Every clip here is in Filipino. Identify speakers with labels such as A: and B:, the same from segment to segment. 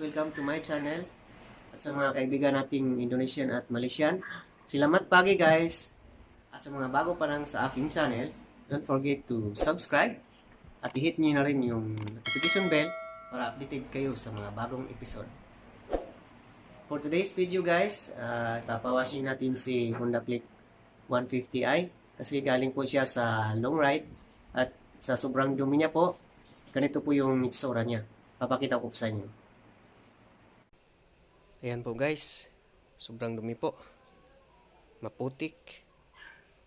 A: welcome to my channel. At sa mga kaibigan nating Indonesian at Malaysian, salamat pagi guys. At sa mga bago pa lang sa aking channel, don't forget to subscribe at i-hit nyo na rin yung notification bell para updated kayo sa mga bagong episode. For today's video guys, papawashing natin si Honda Click 150i kasi galing po siya sa long ride at sa sobrang dumi niya po, ganito po yung itsura niya. Papakita ko sa inyo. Ayan po guys, sobrang dumi po, maputik,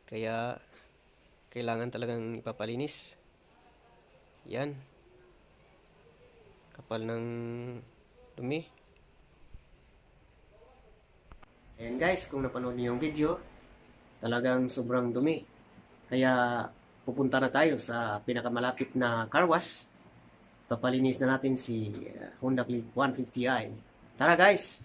A: kaya kailangan talagang ipapalinis. Yan, kapal ng dumi. Ayan guys, kung napanood niyo yung video, talagang sobrang dumi, kaya pupunta na tayo sa pinakamalapit na car wash. Papalinis na natin si Honda Click 150i. Tara guys!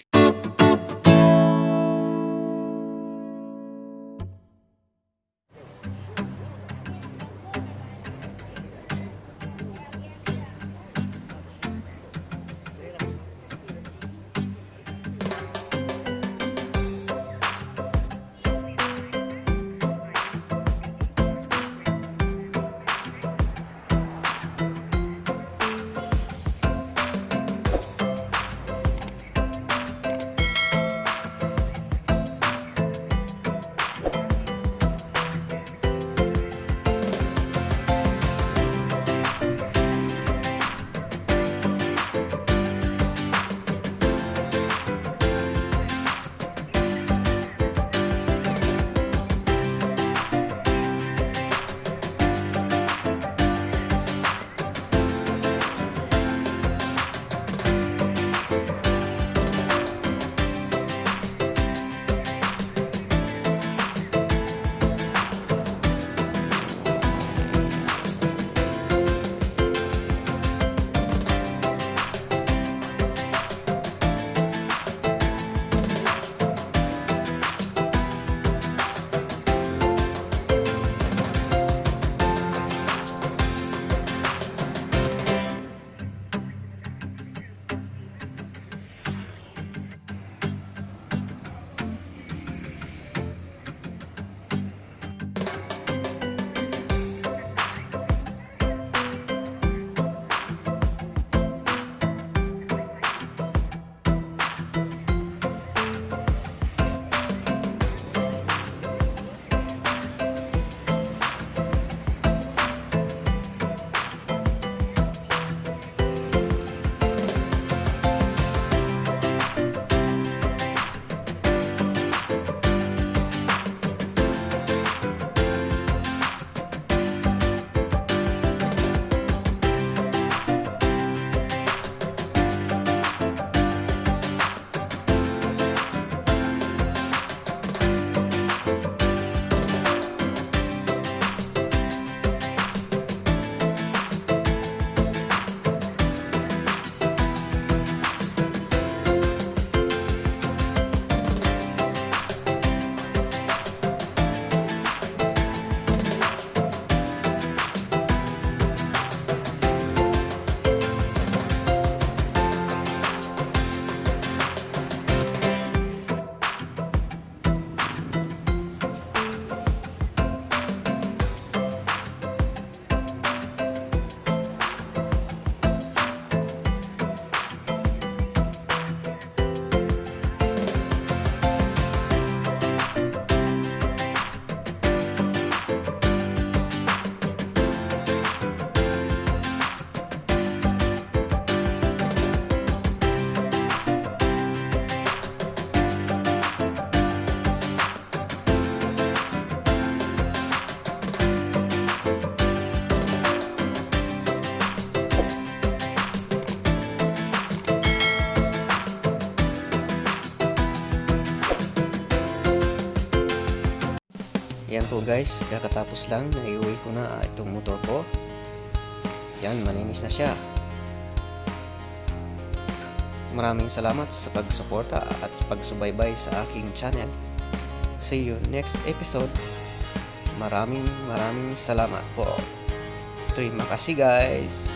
A: Yan po guys, kakatapos lang na iuwi ko na itong motor ko. Yan, malinis na siya. Maraming salamat sa pagsuporta at pagsubaybay sa aking channel. See you next episode. Maraming salamat po. Terima kasih guys.